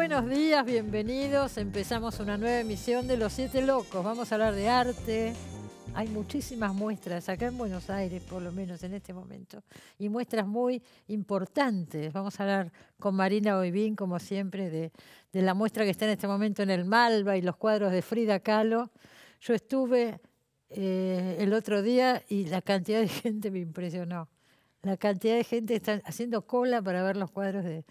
buenos días, bienvenidos. Empezamos una nueva emisión de Los Siete Locos. Vamos a hablar de arte. Hay muchísimas muestras acá en Buenos Aires, por lo menos en este momento, y muestras muy importantes. Vamos a hablar con Marina Oibín, como siempre, de la muestra que está en este momento en el Malva y los cuadros de Frida Kahlo. Yo estuve el otro día y la cantidad de gente me impresionó. La cantidad de gente está haciendo cola para ver los cuadros de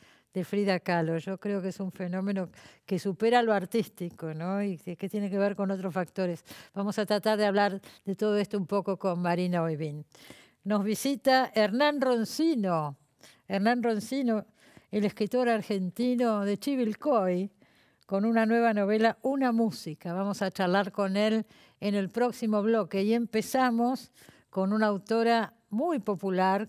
Frida Kahlo. Yo creo que es un fenómeno que supera lo artístico, ¿no? Y que tiene que ver con otros factores. Vamos a tratar de hablar de todo esto un poco con Marina Oibín. Nos visita Hernán Roncino. Hernán Roncino, el escritor argentino de Chivilcoy, con una nueva novela, Una música. Vamos a charlar con él en el próximo bloque. Y empezamos con una autora muy popular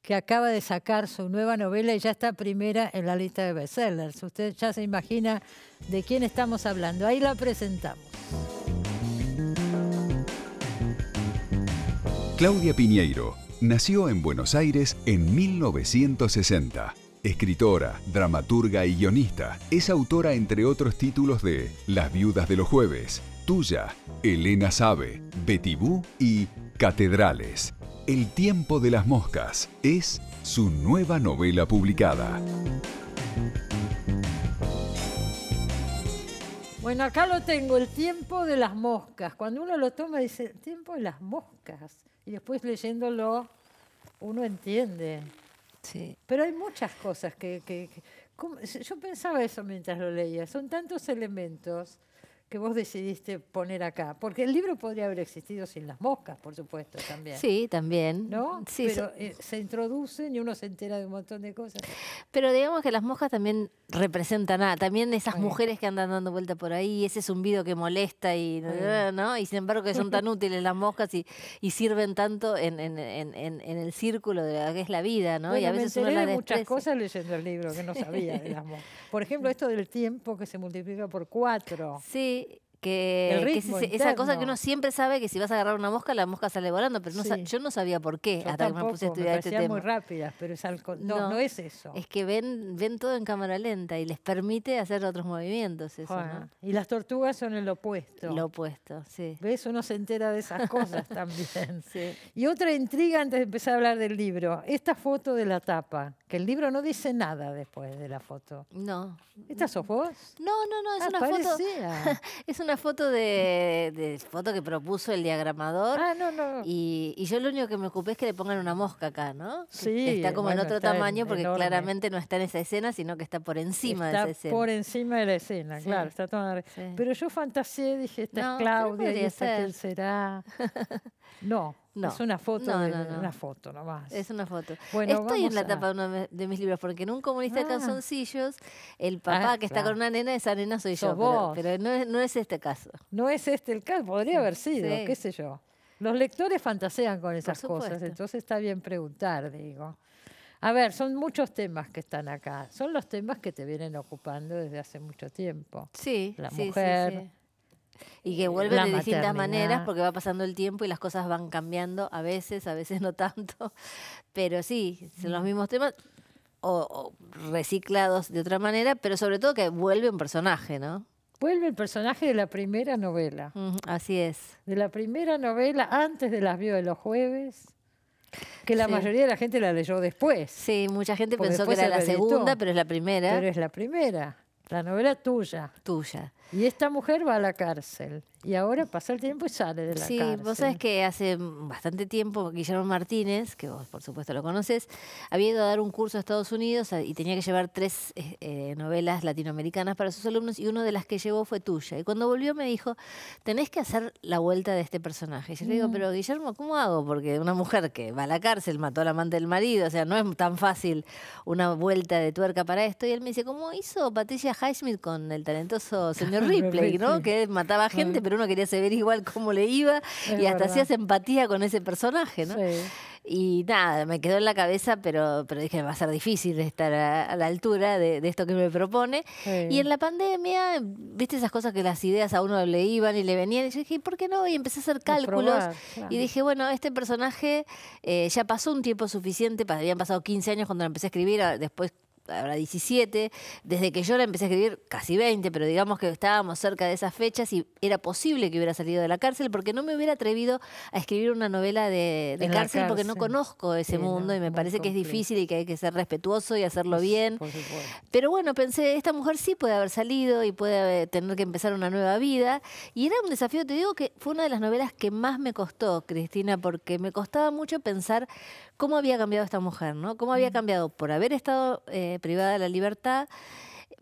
que acaba de sacar su nueva novela y ya está primera en la lista de bestsellers. Usted ya se imagina de quién estamos hablando. Ahí la presentamos. Claudia Piñeiro nació en Buenos Aires en 1960. Escritora, dramaturga y guionista. Es autora, entre otros títulos, de Las viudas de los jueves, Tuya, Elena sabe, Betty Boo y Catedrales. El tiempo de las moscas es su nueva novela publicada. Bueno, acá lo tengo, El tiempo de las moscas. Cuando uno lo toma dice, El tiempo de las moscas. Y después leyéndolo uno entiende. Sí. Pero hay muchas cosas yo pensaba eso mientras lo leía. Son tantos elementos que vos decidiste poner acá. Porque el libro podría haber existido sin las moscas, por supuesto, también. Sí, también. ¿No? Sí, pero se introducen y uno se entera de un montón de cosas. Pero digamos que las moscas también representan también esas mujeres que andan dando vuelta por ahí, ese zumbido que molesta y ¿no? Y sin embargo que son tan útiles las moscas y sirven tanto en el círculo de la que es la vida, ¿no? Bueno, y a veces uno me la enteré de muchas desprecia. cosas leyendo el libro que no sabía de las moscas. Por ejemplo, esto del tiempo que se multiplica por 4. Sí. El Que ritmo es esa cosa interno. que uno siempre sabe que si vas a agarrar una mosca, la mosca sale volando, pero yo no sabía por qué Yo hasta que me puse a estudiar este tema. muy rápidas, pero no es eso. Es que ven todo en cámara lenta y les permite hacer otros movimientos, eso, ¿no? Y las tortugas son el opuesto. Lo opuesto, sí. ¿Ves? Uno se entera de esas cosas también. Sí. Y otra intriga antes de empezar a hablar del libro. Esta foto de la tapa, que el libro no dice nada después de la foto. No. ¿Esta sos vos? No, es una parecía. foto. Es una foto de foto que propuso el diagramador. No. Y yo lo único que me ocupé es que le pongan una mosca acá, ¿no? Sí. Está como en otro tamaño porque enorme. Claramente no está en esa escena, sino que está por encima de esa escena. Está por encima de la escena, Sí. Claro. Está toda... Sí. Pero yo fantaseé, dije, esta No, es Claudia y podría esta ser. quién será. No, es una foto, No. una foto nomás. Es una foto. Bueno, Estoy en la vamos tapa de uno de mis libros, porque en Un comunista de calzoncillos, el papá que está claro. con una nena, esa nena soy Sos yo, vos. pero no es este caso. No es este el caso, podría haber sido, Sí. qué sé yo. Los lectores fantasean con esas Por supuesto. cosas, entonces está bien preguntar, digo. A ver, son muchos temas que están acá. Son los temas que te vienen ocupando desde hace mucho tiempo. Sí, La sí, mujer, sí. Y que vuelven la de distintas maternidad. maneras porque va pasando el tiempo y las cosas van cambiando a veces no tanto. Pero sí, son los mismos temas o reciclados de otra manera, pero sobre todo que vuelve un personaje, ¿no? Vuelve el personaje de la primera novela. Así es. De la primera novela, antes de Las viudas de los jueves, que la Sí. mayoría de la gente la leyó después. Sí, mucha gente Porque pensó que después era la se reeditó. segunda, pero es la primera. Pero es la primera, la novela tuya. Tuya. Y esta mujer va a la cárcel. Y ahora pasa el tiempo y sale de la Sí, cárcel. vos sabés que hace bastante tiempo Guillermo Martínez, que vos por supuesto lo conoces, había ido a dar un curso a Estados Unidos y tenía que llevar 3 novelas latinoamericanas para sus alumnos y una de las que llevó fue tuya. Y cuando volvió me dijo, tenés que hacer la vuelta de este personaje. Y yo le digo, pero Guillermo, ¿cómo hago? Porque una mujer que va a la cárcel, mató al amante del marido, o sea, no es tan fácil una vuelta de tuerca para esto. Y él me dice, ¿cómo hizo Patricia Highsmith con el talentoso señor Ripley, ¿no? Que mataba gente, pero uno quería saber igual cómo le iba y hasta hacías empatía con ese personaje, ¿no? Sí. Y nada, me quedó en la cabeza, pero dije, va a ser difícil estar a la altura de esto que me propone. Sí. Y en la pandemia, viste esas cosas que las ideas a uno le iban y le venían. Y yo dije, ¿por qué no? Y empecé a hacer cálculos. Probar, claro. Y dije, bueno, este personaje ya pasó un tiempo suficiente. Habían pasado 15 años cuando lo empecé a escribir. Después ahora 17, desde que yo la empecé a escribir casi 20, pero digamos que estábamos cerca de esas fechas y era posible que hubiera salido de la cárcel porque no me hubiera atrevido a escribir una novela de En la cárcel porque no cárcel. conozco ese Sí, mundo no, y me muy parece que es complejo. difícil y que hay que ser respetuoso y hacerlo bien. Por supuesto. Pero bueno, pensé, esta mujer sí puede haber salido y puede tener que empezar una nueva vida. Y era un desafío, te digo que fue una de las novelas que más me costó, Cristina, porque me costaba mucho pensar cómo había cambiado esta mujer, ¿no? Cómo había cambiado por haber estado privada de la libertad,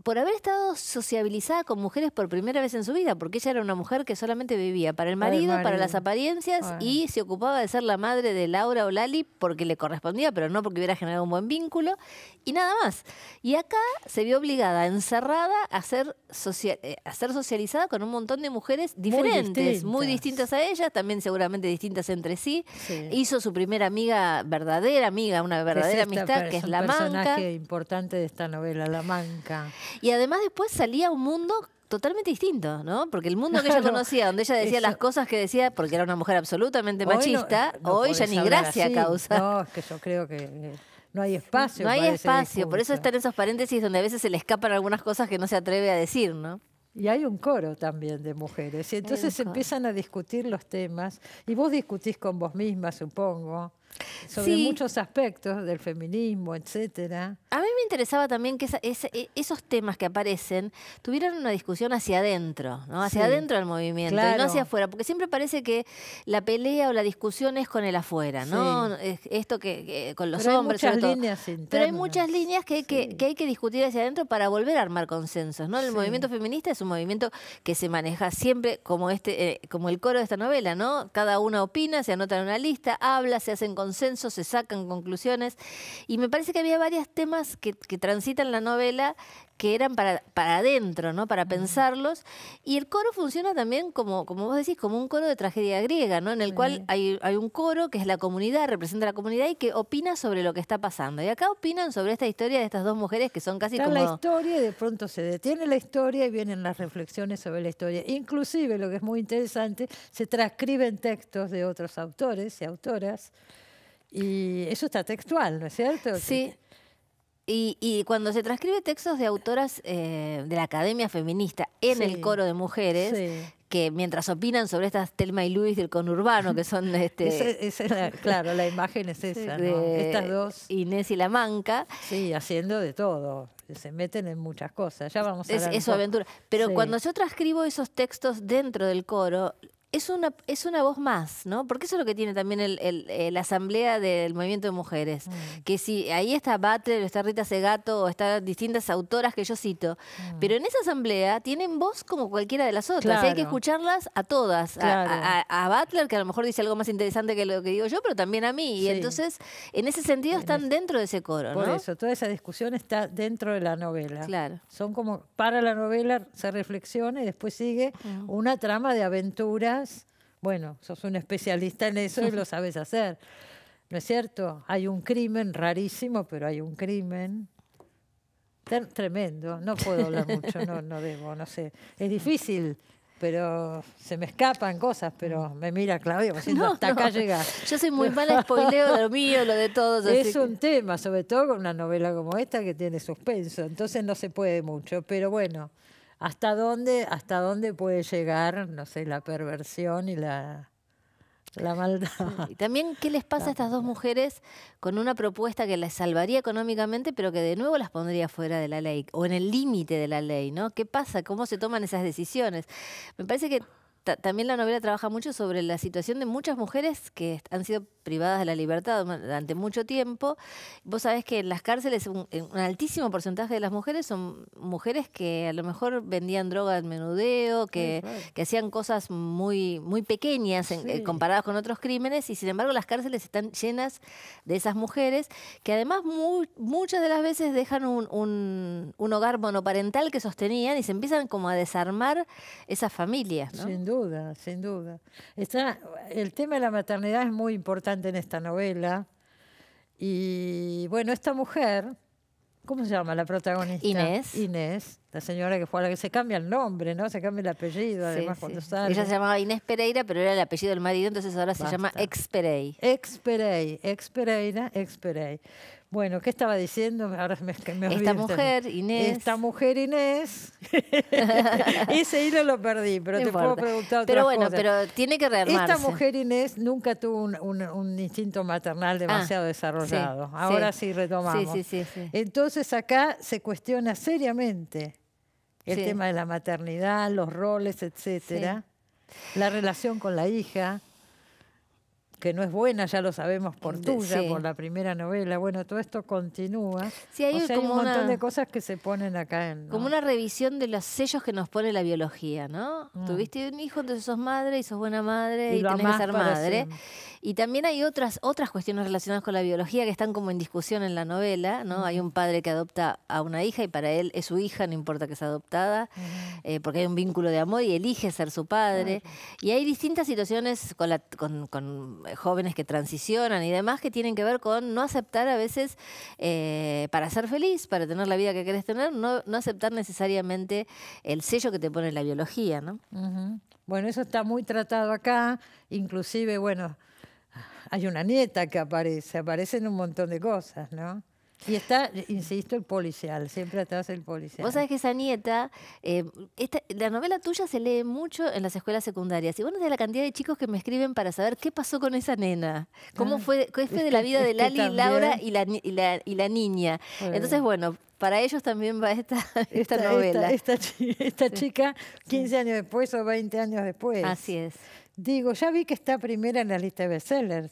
por haber estado sociabilizada con mujeres por primera vez en su vida, porque ella era una mujer que solamente vivía para el Para el marido, para marido. las apariencias Bueno. y se ocupaba de ser la madre de Laura o Lali porque le correspondía, pero no porque hubiera generado un buen vínculo y nada más. Y acá se vio obligada, encerrada a ser socializada con un montón de mujeres diferentes, muy distintas a ella, también seguramente distintas entre sí. Sí. Hizo su primera amiga, verdadera amiga, una verdadera amistad, que es la un Manca. personaje importante de esta novela, la Manca. Y además después salía un mundo totalmente distinto, ¿no? Porque el mundo que ella Claro, conocía, donde ella decía eso. las cosas que decía, porque era una mujer absolutamente Hoy machista, no hoy ya podés ni hablar gracia así. causa. No, es que yo creo que no hay espacio. No hay para ese espacio, por eso discurso. están esos paréntesis donde a veces se le escapan algunas cosas que no se atreve a decir, ¿no? Y hay un coro también de mujeres. Y entonces coro. empiezan a discutir los temas. Y vos discutís con vos misma, supongo, sobre Sí. muchos aspectos del feminismo, etcétera. A mí me interesaba también que esos temas que aparecen tuvieran una discusión hacia adentro, ¿no? Hacia Sí, adentro del movimiento y claro. no hacia afuera, porque siempre parece que la pelea o la discusión es con el afuera, ¿no? Sí. Esto que con los Pero hay hombres, muchas sobre todo. líneas internas. Pero hay muchas líneas que Sí. hay que discutir hacia adentro para volver a armar consensos, ¿no? El Sí. movimiento feminista es un movimiento que se maneja siempre como como el coro de esta novela, ¿no? Cada una opina, se anota en una lista, habla, se hacen consensos, se sacan conclusiones. Y me parece que había varios temas que transitan la novela que eran para adentro, ¿no? Para pensarlos. Y el coro funciona también como vos decís, como un coro de tragedia griega, ¿no? En el cual hay un coro que es la comunidad, representa la comunidad y que opina sobre lo que está pasando. Y acá opinan sobre esta historia de estas dos mujeres que son casi Está como... la historia y de pronto se detiene la historia y vienen las reflexiones sobre la historia. Inclusive, lo que es muy interesante, se transcriben textos de otros autores y autoras y eso está textual, ¿no es cierto? Sí. Y cuando se transcribe textos de autoras de la Academia Feminista en Sí. el coro de mujeres, Sí. que mientras opinan sobre estas Thelma y Luis del conurbano, que son Claro, la imagen es esa, ¿no? de Estas dos, Inés y la Manca, sí, haciendo de todo, se meten en muchas cosas. Ya vamos a hablar un es su poco. aventura. Pero Sí. cuando yo transcribo esos textos dentro del coro, es una voz más, ¿no? Porque eso es lo que tiene también la asamblea del movimiento de mujeres. Que si ahí está Butler, o está Rita Segato, o están distintas autoras que yo cito, pero en esa asamblea tienen voz como cualquiera de las otras. Claro. Y hay que escucharlas a todas. Claro. A Butler, que a lo mejor dice algo más interesante que lo que digo yo, pero también a mí. Y Sí. entonces, en ese sentido, están dentro de ese coro, Por ¿no? eso, toda esa discusión está dentro de la novela. Claro. Son como, para la novela se reflexiona y después sigue una trama de aventuras. Bueno, sos un especialista en eso y lo sabes hacer. ¿No es cierto? Hay un crimen rarísimo, pero hay un crimen tremendo. No puedo hablar mucho, no debo, no sé. Es difícil, pero se me escapan cosas, pero me mira Claudia, diciendo, hasta acá llegas. Yo soy muy mala, spoileo lo mío, lo de todos. así Es que- un tema, sobre todo con una novela como esta que tiene suspenso, entonces no se puede mucho, pero bueno, ¿hasta dónde puede llegar, no sé, la perversión y la maldad? Y también, ¿qué les pasa a estas dos mujeres con una propuesta que las salvaría económicamente, pero que de nuevo las pondría fuera de la ley o en el límite de la ley, ¿no? ¿Qué pasa? ¿Cómo se toman esas decisiones? Me parece que también la novela trabaja mucho sobre la situación de muchas mujeres que han sido privadas de la libertad durante mucho tiempo. Vos sabés que en las cárceles un altísimo porcentaje de las mujeres son mujeres que a lo mejor vendían droga al menudeo, que, claro. que hacían cosas muy, muy pequeñas Sí. comparadas con otros crímenes, y sin embargo las cárceles están llenas de esas mujeres que además muchas de las veces dejan un hogar monoparental que sostenían y se empiezan como a desarmar esas familias, ¿no? Sin duda, sin duda. El tema de la maternidad es muy importante en esta novela. Y bueno, esta mujer, ¿cómo se llama la protagonista? Inés. Inés, la señora que fue a la que se cambia el nombre, ¿no? Se cambia el apellido, además, Sí, cuando sí. sale. Ella se llamaba Inés Pereira, pero era el apellido del marido, entonces ahora se llama Basta. Ex Perey. Ex Pereira. Bueno, ¿qué estaba diciendo? Ahora me olvidé. Esta mujer, Inés. Esta mujer, Inés. Ese hilo lo perdí, pero No te puedo importa. preguntar otras Pero bueno, cosas. pero tiene que rearmarse. Esta mujer, Inés, nunca tuvo un instinto maternal demasiado desarrollado. sí, Ahora sí retomamos. Sí. Entonces acá se cuestiona seriamente el Sí. tema de la maternidad, los roles, etcétera. La relación con la hija, que no es buena, ya lo sabemos por tuya, Sí. por la primera novela. Bueno, todo esto continúa. Sí, hay O sea, hay un como montón una- de cosas que se ponen acá en... Como una revisión de los sellos que nos pone la biología, ¿no? Mm. Tuviste un hijo, entonces sos madre y sos buena madre Y y lo tenés que amás ser para madre. siempre. Y también hay otras cuestiones relacionadas con la biología que están como en discusión en la novela, ¿no? Hay un padre que adopta a una hija y para él es su hija, no importa que sea adoptada, porque hay un vínculo de amor y elige ser su padre. Y hay distintas situaciones con jóvenes que transicionan y demás que tienen que ver con no aceptar a veces, para ser feliz, para tener la vida que querés tener, no aceptar necesariamente el sello que te pone la biología, ¿no? Ujú. Bueno, eso está muy tratado acá, inclusive, bueno, hay una nieta que aparece en un montón de cosas, ¿no? Y está, insisto, el policial, siempre atrás el policial. Vos sabés que esa nieta, la novela tuya se lee mucho en las escuelas secundarias. Y bueno, de la cantidad de chicos que me escriben para saber qué pasó con esa nena, qué fue de la vida de Lali, Laura y la niña. Bueno. Entonces, bueno, para ellos también va esta novela. Esta chica, 15 años después o 20 años después. Así es. Digo, ya vi que está primera en la lista de bestsellers.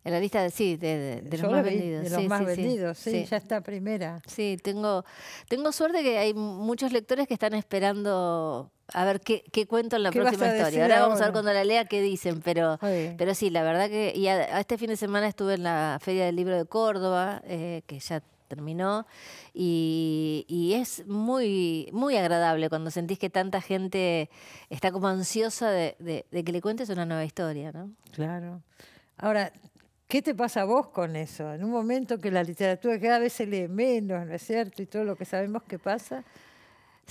En la lista de los Yo más la vi, vendidos. de los Sí, más sí, sí. vendidos, sí, Sí. ya está primera. Sí, tengo suerte que hay muchos lectores que están esperando a ver qué cuento en la ¿Qué vas próxima a decir historia. Ahora vamos a ver ahora? cuando la lea qué dicen, pero Sí. sí, la verdad que a este fin de semana estuve en la Feria del Libro de Córdoba, que ya terminó, y es muy, muy agradable cuando sentís que tanta gente está como ansiosa de que le cuentes una nueva historia, ¿no? Claro. Ahora, ¿qué te pasa a vos con eso? En un momento que la literatura cada vez se lee menos, ¿no es cierto? Y todo lo que sabemos que pasa.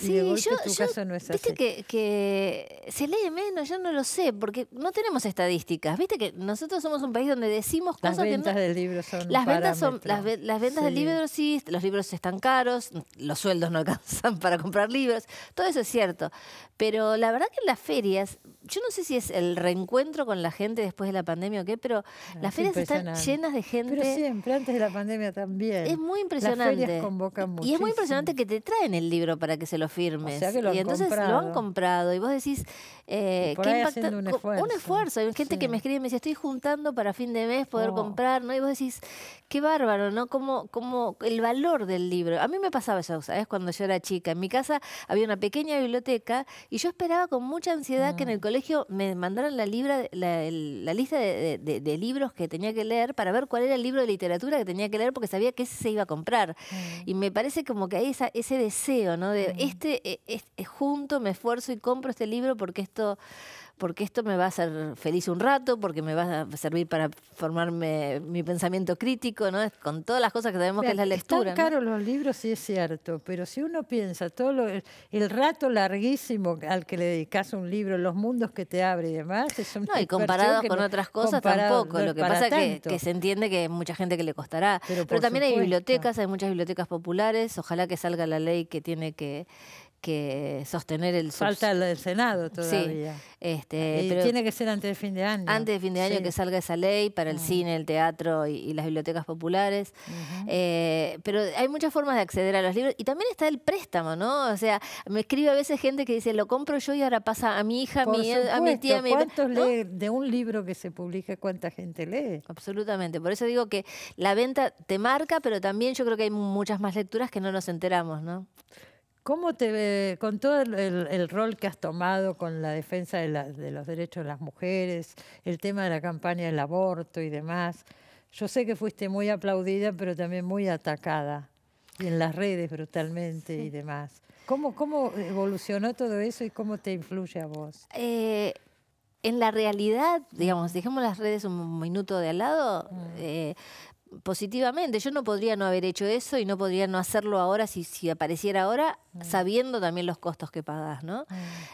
Y de golpe tu caso no es viste así. que se lee menos, yo no lo sé, porque no tenemos estadísticas. Viste que nosotros somos un país donde decimos Las cosas ventas que no... del libro son Las un ventas son parámetro. las ventas del Sí. libro sí, los libros están caros, los sueldos no alcanzan para comprar libros, todo eso es cierto. Pero la verdad que en las ferias, yo no sé si es el reencuentro con la gente después de la pandemia o qué, pero las Es ferias están impresionante. llenas de gente. Pero siempre, antes de la pandemia también. Es muy impresionante. Las ferias convocan Y es muchísimo. muy impresionante que te traen el libro para que se lo firmes. O sea que lo han y entonces lo comprado. han comprado. Y vos decís, Y por qué ahí impacta- haciendo un Un esfuerzo. esfuerzo. Hay gente que Sí. me escribe y me dice, estoy juntando para fin de mes poder Oh. comprar, ¿no? Y vos decís, qué bárbaro, ¿no? Como el valor del libro. A mí me pasaba eso, ¿sabes? Cuando yo era chica. En mi casa había una pequeña biblioteca y yo esperaba con mucha ansiedad que en el colegio me mandaran la lista de libros que tenía que leer para ver cuál era el libro de literatura que tenía que leer porque sabía que ese se iba a comprar. Y me parece como que hay ese deseo, ¿no? De junto, me esfuerzo y compro este libro porque esto me va a hacer feliz un rato, porque me va a servir para formarme mi pensamiento crítico, ¿no? Con todas las cosas que sabemos que es la lectura. Están caros los libros, sí es cierto, pero si uno piensa el rato larguísimo al que le dedicas a un libro, los mundos que te abre y demás, es una No, y inversión comparados que con no- otras cosas comparado tampoco. no Lo es que para pasa es tanto. que se entiende que hay mucha gente que le costará. Pero Pero por también hay supuesto. bibliotecas, hay muchas bibliotecas populares. Ojalá que salga la ley que tiene que sostener el Falta el del Senado todavía. y Y tiene que ser antes de fin de año. antes de fin de año Sí. que salga esa ley para el cine, el teatro y las bibliotecas populares. Pero hay muchas formas de acceder a los libros. Y también está el préstamo, ¿no? O sea, me escribe a veces gente que dice, lo compro yo y ahora pasa a mi hija, Por a mi supuesto, tía, a mi... ¿cuántos ¿no? lee de un libro que se publica? ¿Cuánta gente lee? Absolutamente. Por eso digo que la venta te marca, pero también yo creo que hay muchas más lecturas que no nos enteramos, ¿no? ¿Cómo te ve, con todo el rol que has tomado con la defensa de los derechos de las mujeres, el tema de la campaña del aborto y demás? Yo sé que fuiste muy aplaudida, pero también muy atacada, y en las redes brutalmente y demás. ¿Cómo evolucionó todo eso y cómo te influye a vos? En la realidad, digamos, dejemos las redes un minuto de al lado, positivamente. Yo no podría no haber hecho eso y no podría no hacerlo ahora si apareciera ahora, sabiendo también los costos que pagás, ¿no?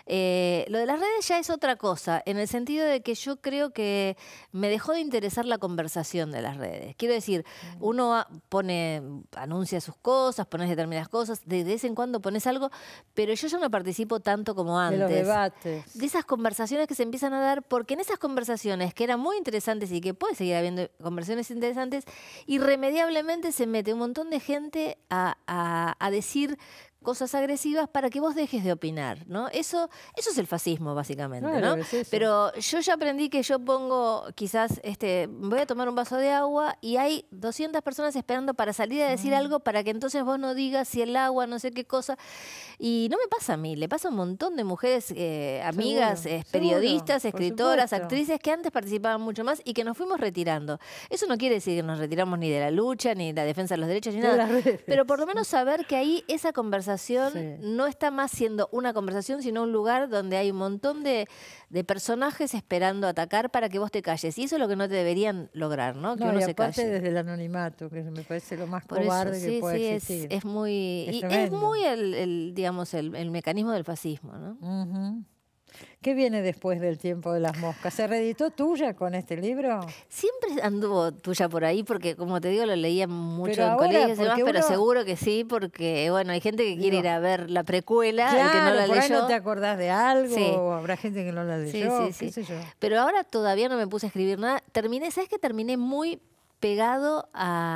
Lo de las redes ya es otra cosa, en el sentido de que yo creo que me dejó de interesar la conversación de las redes. Quiero decir, uno anuncia sus cosas, pones determinadas cosas, de vez en cuando pones algo, pero yo ya no participo tanto como antes. De los debates. De esas conversaciones que se empiezan a dar, porque en esas conversaciones que eran muy interesantes y que puede seguir habiendo conversaciones interesantes, irremediablemente se mete un montón de gente a decir cosas agresivas para que vos dejes de opinar, ¿no? Eso es el fascismo, básicamente, claro, ¿no? es eso. Pero yo ya aprendí que yo pongo, quizás, voy a tomar un vaso de agua y hay 200 personas esperando para salir a decir algo para que entonces vos no digas si el agua, no sé qué cosa. Y no me pasa a mí, le pasa a un montón de mujeres, amigas, periodistas, escritoras, actrices que antes participaban mucho más y que nos fuimos retirando. Eso no quiere decir que nos retiramos ni de la lucha, ni de la defensa de los derechos, ni nada. Pero por lo menos saber que ahí esa conversación no está más siendo una conversación, sino un lugar donde hay un montón de personajes esperando atacar para que vos te calles. Y eso es lo que no te deberían lograr, ¿no? Que uno y se aparte calle. desde el anonimato, que me parece lo más Por cobarde eso, que puede existir. Es muy... Es y es tremendo. muy el mecanismo del fascismo, ¿no? Ujú. ¿Qué viene después del Tiempo de las Moscas? ¿Se reeditó tuya con este libro? Siempre anduvo tuya por ahí, porque como te digo, lo leía mucho Pero en ahora, colegios y demás, porque pero uno- seguro que sí, porque bueno, hay gente que quiere Digo, ir a ver la precuela, Claro, el que no la por ahí leyó. no te acordás de algo, Sí. o habrá gente que no la Sí, leyó, sí, sí. qué sé yo. Pero ahora todavía no me puse a escribir nada. ¿Sabes que terminé muy pegado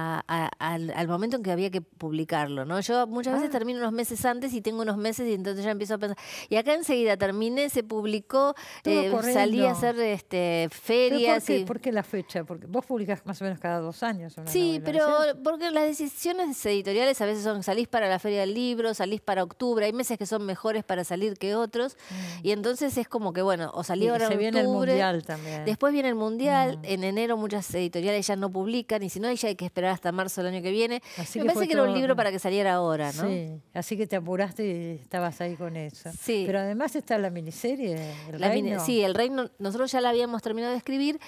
al momento en que había que publicarlo, ¿no? Yo muchas veces termino unos meses antes y tengo unos meses y entonces ya empiezo a pensar. Y acá enseguida terminé, se publicó, Todo salí a corriendo. hacer ¿Pero ferias. por qué la fecha? Porque vos publicás más o menos cada 2 años una Sí, novela, pero ¿no es cierto? porque las decisiones editoriales a veces son salís para la Feria del Libro, salís para octubre, hay meses que son mejores para salir que otros, y entonces es como que, bueno, o salí Y ahora se en viene el octubre, Mundial también. después viene el Mundial, en enero muchas editoriales ya no publican, y si no, ya hay que esperar hasta marzo del año que viene. Así Me que parece fue que era un todo- libro para que saliera ahora, ¿no? Sí, así que te apuraste y estabas ahí con eso. Sí. Pero además está la miniserie, El La Reino. sí, El Reino, nosotros ya la habíamos terminado de escribir,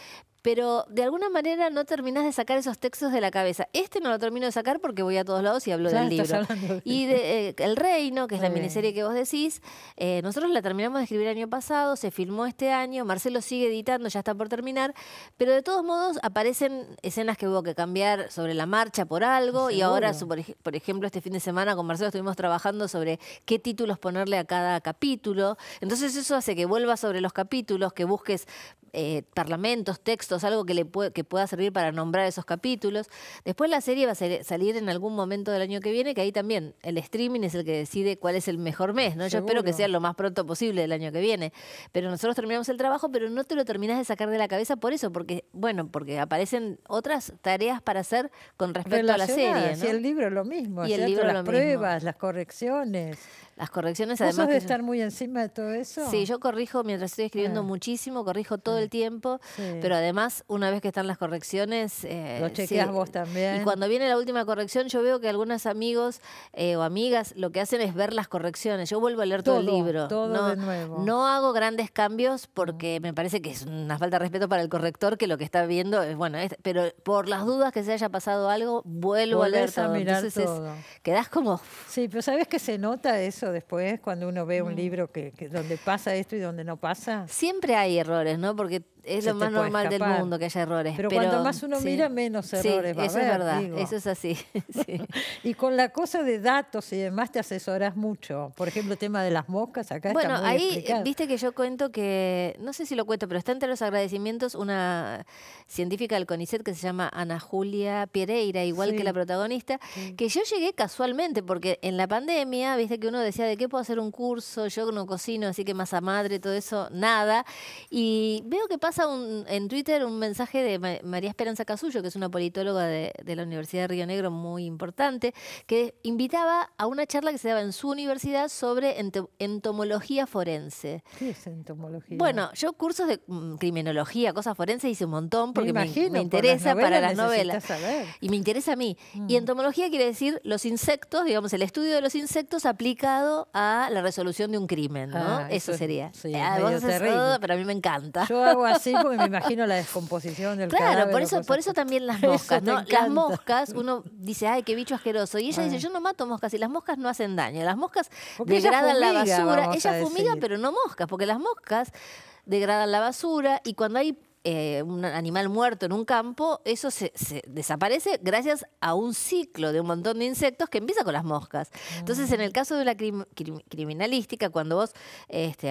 pero de alguna manera no terminás de sacar esos textos de la cabeza. No lo termino de sacar porque voy a todos lados y hablo Ya del estás libro. hablando del Y de El Reino, que es la Muy bien. miniserie que vos decís, nosotros la terminamos de escribir el año pasado, se filmó este año, Marcelo sigue editando, ya está por terminar, pero de todos modos aparecen escenas que hubo que cambiar sobre la marcha por algo, y ahora, por ejemplo, este fin de semana con Marcelo estuvimos trabajando sobre qué títulos ponerle a cada capítulo. Entonces eso hace que vuelvas sobre los capítulos, que busques parlamentos, textos, algo que pueda servir para nombrar esos capítulos. Después la serie va a salir en algún momento del año que viene, que ahí también el streaming es el que decide cuál es el mejor mes, ¿no? Yo espero que Seguro. sea lo más pronto posible del año que viene. Pero nosotros terminamos el trabajo, pero no te lo terminás de sacar de la cabeza por eso, porque aparecen otras tareas para hacer con respecto a la serie, Relacionadas, ¿no? y el libro lo mismo, Y el ¿cierto? libro las lo mismo. pruebas, las correcciones. Las correcciones, ¿Vos sos además de que estar muy encima de todo eso? sí, yo corrijo mientras estoy escribiendo muchísimo, corrijo todo el tiempo, Sí. pero además, una vez que están las correcciones... Lo chequeas sí. vos también. Y cuando viene la última corrección, yo veo que algunos amigos o amigas lo que hacen es ver las correcciones. Yo vuelvo a leer todo el Todo, libro. todo no, de nuevo. no hago grandes cambios porque me parece que es una falta de respeto para el corrector, que lo que está viendo es, bueno, pero por las dudas que se haya pasado algo, vuelvo a leer Volvés a todo. mirar Entonces todo. quedás como... Sí, pero ¿sabes que se nota eso después cuando uno ve un libro que donde pasa esto y donde no pasa? Siempre hay errores, ¿no? Porque es Se lo te más puede normal del escapar. mundo que haya errores. Pero cuanto más uno mira, menos errores va a eso haber, es verdad, digo. eso es así. Sí. Y con la cosa de datos y demás te asesoras mucho. Por ejemplo, el tema de las moscas, acá Bueno, está muy ahí explicado. viste que yo cuento que, no sé si lo cuento, pero está entre los agradecimientos una científica del CONICET que se llama Ana Julia Pereira, igual Sí. que la protagonista, que yo llegué casualmente, porque en la pandemia, viste que uno decía, ¿de qué puedo hacer un curso? Yo no cocino, así que masa madre, todo eso, nada. Y veo que pasa en Twitter un mensaje de María Esperanza Casullo, que es una politóloga de la Universidad de Río Negro muy importante, que invitaba a una charla que se daba en su universidad sobre entomología forense. ¿Qué es entomología? Bueno, yo cursos de criminología, cosas forenses hice un montón porque me imagino, por interesa las para las novelas novelas. necesitas saber. Y me interesa a mí. Y entomología quiere decir los insectos, digamos, el estudio de los insectos aplicado a la resolución de un crimen, ¿no? Ah, eso eso es- sería. sí, Vos medio haces terrible. todo, pero a mí me encanta. Yo hago así Sí, porque me imagino la descomposición del Claro, cadáver. por eso también las Eso moscas, te ¿no? encanta. Las moscas, uno dice, ay, qué bicho asqueroso. Y ella dice, yo no mato moscas y las moscas no hacen daño. Las moscas Porque ella degradan la fumiga, basura. vamos Ella a fumiga, decir. pero no moscas, porque las moscas degradan la basura y cuando hay un animal muerto en un campo, eso se desaparece gracias a un ciclo de un montón de insectos que empieza con las moscas. Entonces, en el caso de la criminalística, cuando vos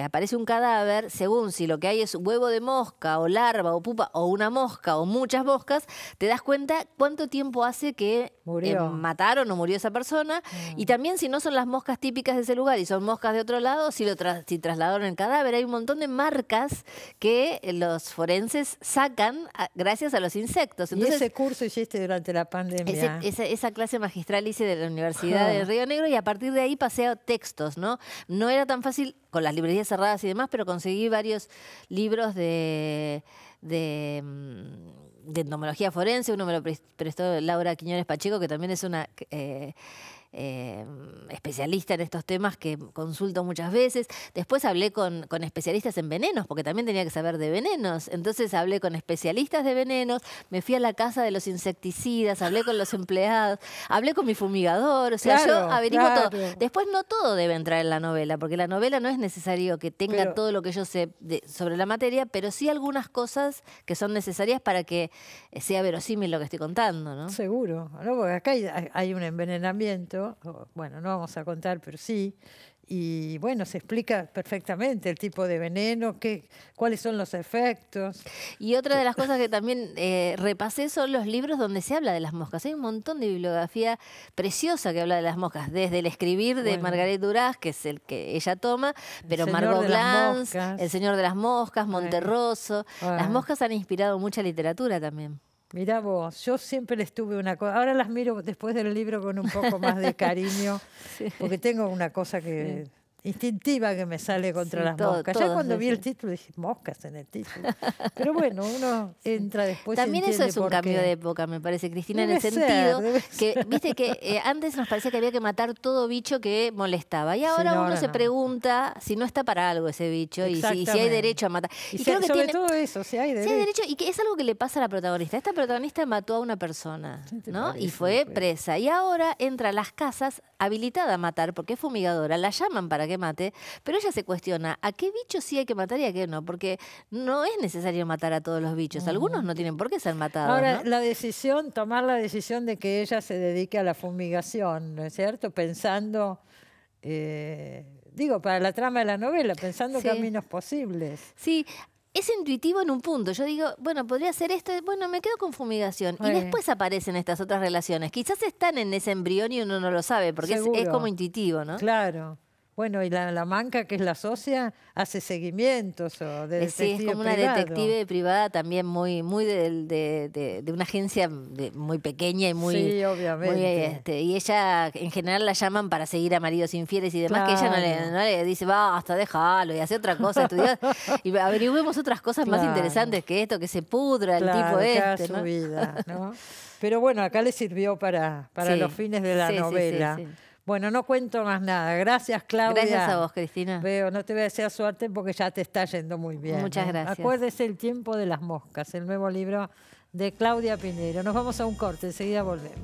aparece un cadáver, según si lo que hay es huevo de mosca o larva o pupa o una mosca o muchas moscas, te das cuenta cuánto tiempo hace que Murió. mataron o murió esa persona. Y también si no son las moscas típicas de ese lugar y son moscas de otro lado, si trasladaron el cadáver, hay un montón de marcas que los forenses sacan gracias a los insectos. Entonces, y ese curso hiciste durante la pandemia. esa clase magistral hice de la Universidad de Río Negro y a partir de ahí pasé a textos, ¿no? No era tan fácil con las librerías cerradas y demás, pero conseguí varios libros de entomología forense. Uno me lo prestó Laura Quiñones Pacheco, que también es una especialista en estos temas que consulto muchas veces. Después hablé con especialistas en venenos, porque también tenía que saber de venenos. Entonces hablé con especialistas de venenos, me fui a la casa de los insecticidas, hablé con los empleados, hablé con mi fumigador. O sea, Claro, yo averiguo todo. claro. Después no todo debe entrar en la novela, porque la novela no es necesario que tenga Pero- todo lo que yo sé sobre la materia, pero sí algunas cosas que son necesarias para que sea verosímil lo que estoy contando, ¿no? Seguro, ¿no? Porque acá hay un envenenamiento, bueno, no vamos a contar, pero sí, y bueno, se explica perfectamente el tipo de veneno, cuáles son los efectos. Y otra de las cosas que también repasé son los libros donde se habla de las moscas. Hay un montón de bibliografía preciosa que habla de las moscas, desde el escribir de Bueno. Margaret Duras, que es el que ella toma, pero Señor Margot de las Glantz, Moscas. El Señor de las Moscas, Bueno. Monterroso. Las Ah. moscas han inspirado mucha literatura también. Mirá vos, yo siempre les tuve una cosa, ahora las miro después del libro con un poco más de cariño, Sí. porque tengo una cosa instintiva que me sale contra Sí, las todo- moscas. Ya todos, cuando vi sí. el título dije, moscas en el título. Pero bueno, uno entra después y También eso entiende es un por cambio qué. de época, me parece, Cristina, en el Debe ser, sentido debe que, viste que antes nos parecía que había que matar todo bicho que molestaba. Y ahora no, uno ahora se no. pregunta si no está para algo ese bicho y si hay Exactamente. derecho a matar. Y creo que sobre tiene, todo eso, si hay sí derecho. hay derecho, y que es algo que le pasa a la protagonista. Esta protagonista mató a una persona, ¿Qué te ¿no? parece, Y fue pues? presa. Y ahora entra a las casas habilitada a matar porque es fumigadora. La llaman para que mate, pero ella se cuestiona a qué bichos sí hay que matar y a qué no, porque no es necesario matar a todos los bichos. Algunos no tienen por qué ser matados, Ahora, ¿no? tomar la decisión de que ella se dedique a la fumigación, ¿no es cierto? Pensando, para la trama de la novela, pensando Sí. caminos posibles. Sí, es intuitivo en un punto. Yo digo, bueno, podría ser esto, bueno, me quedo con fumigación. Y Sí. después aparecen estas otras relaciones. Quizás están en ese embrión y uno no lo sabe, porque es Seguro. como intuitivo, ¿no? Claro. Bueno, y la Manca, que es la socia, hace seguimientos o de Sí, es detective como una privado. detective privada también muy de una agencia muy pequeña y muy... Sí, obviamente. y ella, en general, la llaman para seguir a maridos infieles y demás, que ella Claro. no le dice, basta, déjalo, y hace otra cosa, estudiar, y averigüemos otras cosas más Claro. interesantes que esto, que se pudra el Claro, tipo que haga ¿no? su vida, ¿no? Pero bueno, acá le sirvió para Sí. los fines de la Sí, sí, sí, novela. sí. Bueno, no cuento más nada. Gracias, Claudia. Gracias a vos, Cristina. Veo, no te voy a desear suerte porque ya te está yendo muy bien. Muchas gracias. Acuérdese El tiempo de las moscas, el nuevo libro de Claudia Pinheiro. Nos vamos a un corte, enseguida volvemos.